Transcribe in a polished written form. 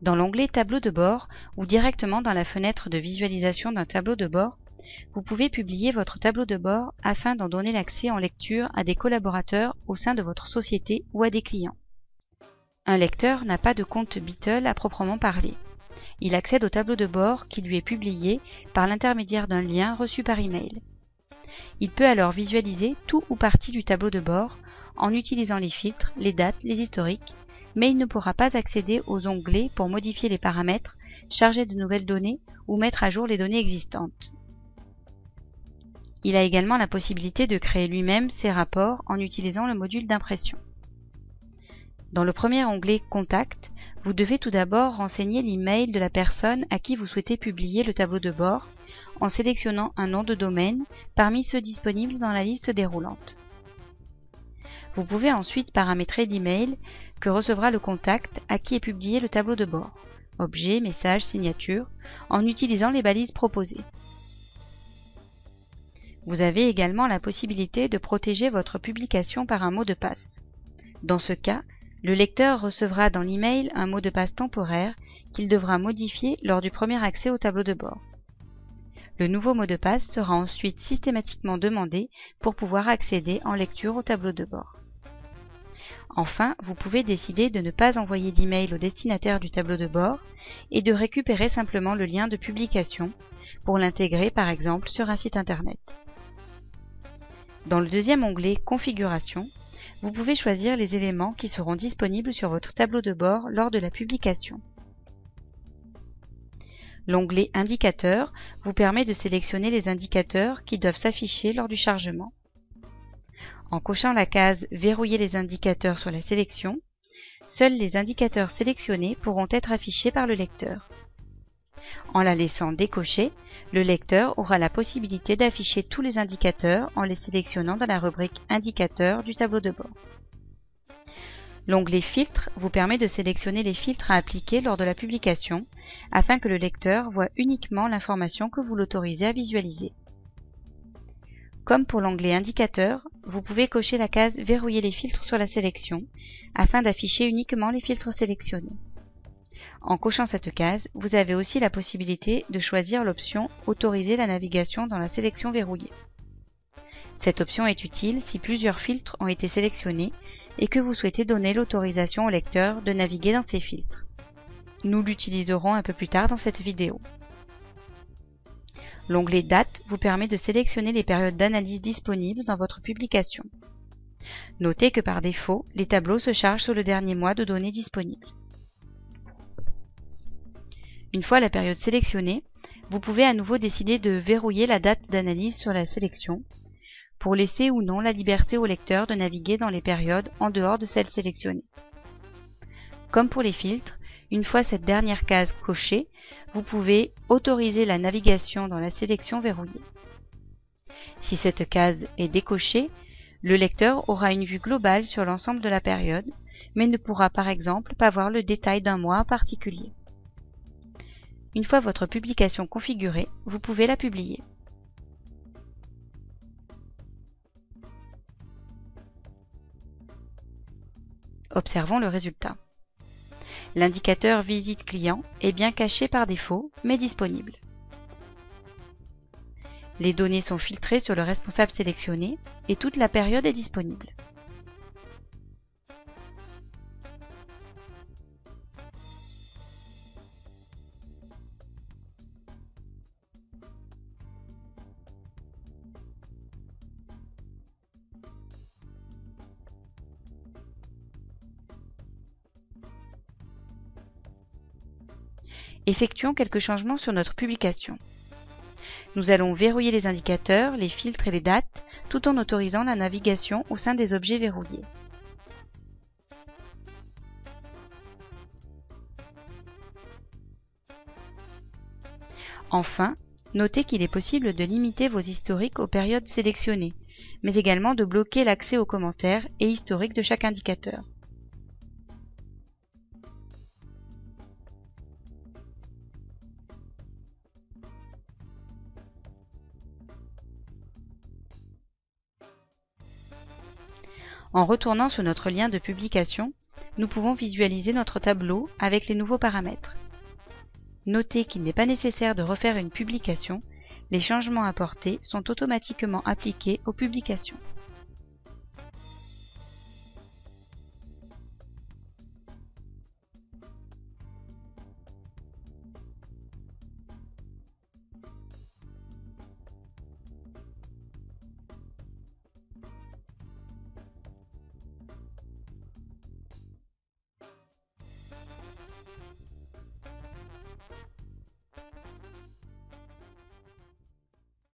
Dans l'onglet Tableau de bord ou directement dans la fenêtre de visualisation d'un tableau de bord, vous pouvez publier votre tableau de bord afin d'en donner l'accès en lecture à des collaborateurs au sein de votre société ou à des clients. Un lecteur n'a pas de compte Beatle à proprement parler. Il accède au tableau de bord qui lui est publié par l'intermédiaire d'un lien reçu par email. Il peut alors visualiser tout ou partie du tableau de bord en utilisant les filtres, les dates, les historiques, mais il ne pourra pas accéder aux onglets pour modifier les paramètres, charger de nouvelles données ou mettre à jour les données existantes. Il a également la possibilité de créer lui-même ses rapports en utilisant le module d'impression. Dans le premier onglet Contact, vous devez tout d'abord renseigner l'email de la personne à qui vous souhaitez publier le tableau de bord en sélectionnant un nom de domaine parmi ceux disponibles dans la liste déroulante. Vous pouvez ensuite paramétrer l'email que recevra le contact à qui est publié le tableau de bord, objet, message, signature, en utilisant les balises proposées. Vous avez également la possibilité de protéger votre publication par un mot de passe. Dans ce cas, le lecteur recevra dans l'email un mot de passe temporaire qu'il devra modifier lors du premier accès au tableau de bord. Le nouveau mot de passe sera ensuite systématiquement demandé pour pouvoir accéder en lecture au tableau de bord. Enfin, vous pouvez décider de ne pas envoyer d'email au destinataire du tableau de bord et de récupérer simplement le lien de publication pour l'intégrer par exemple sur un site internet. Dans le deuxième onglet Configuration, vous pouvez choisir les éléments qui seront disponibles sur votre tableau de bord lors de la publication. L'onglet Indicateurs vous permet de sélectionner les indicateurs qui doivent s'afficher lors du chargement. En cochant la case Verrouiller les indicateurs sur la sélection, seuls les indicateurs sélectionnés pourront être affichés par le lecteur. En la laissant décochée, le lecteur aura la possibilité d'afficher tous les indicateurs en les sélectionnant dans la rubrique Indicateurs du tableau de bord. L'onglet Filtres vous permet de sélectionner les filtres à appliquer lors de la publication afin que le lecteur voit uniquement l'information que vous l'autorisez à visualiser. Comme pour l'onglet Indicateurs, vous pouvez cocher la case Verrouiller les filtres sur la sélection afin d'afficher uniquement les filtres sélectionnés. En cochant cette case, vous avez aussi la possibilité de choisir l'option Autoriser la navigation dans la sélection verrouillée. Cette option est utile si plusieurs filtres ont été sélectionnés et que vous souhaitez donner l'autorisation au lecteur de naviguer dans ces filtres. Nous l'utiliserons un peu plus tard dans cette vidéo. L'onglet Date vous permet de sélectionner les périodes d'analyse disponibles dans votre publication. Notez que par défaut, les tableaux se chargent sur le dernier mois de données disponibles. Une fois la période sélectionnée, vous pouvez à nouveau décider de verrouiller la date d'analyse sur la sélection pour laisser ou non la liberté au lecteur de naviguer dans les périodes en dehors de celles sélectionnées. Comme pour les filtres, une fois cette dernière case cochée, vous pouvez autoriser la navigation dans la sélection verrouillée. Si cette case est décochée, le lecteur aura une vue globale sur l'ensemble de la période, mais ne pourra par exemple pas voir le détail d'un mois en particulier. Une fois votre publication configurée, vous pouvez la publier. Observons le résultat. L'indicateur Visite client est bien caché par défaut, mais disponible. Les données sont filtrées sur le responsable sélectionné et toute la période est disponible. Effectuons quelques changements sur notre publication. Nous allons verrouiller les indicateurs, les filtres et les dates, tout en autorisant la navigation au sein des objets verrouillés. Enfin, notez qu'il est possible de limiter vos historiques aux périodes sélectionnées, mais également de bloquer l'accès aux commentaires et historiques de chaque indicateur. En retournant sur notre lien de publication, nous pouvons visualiser notre tableau avec les nouveaux paramètres. Notez qu'il n'est pas nécessaire de refaire une publication, les changements apportés sont automatiquement appliqués aux publications.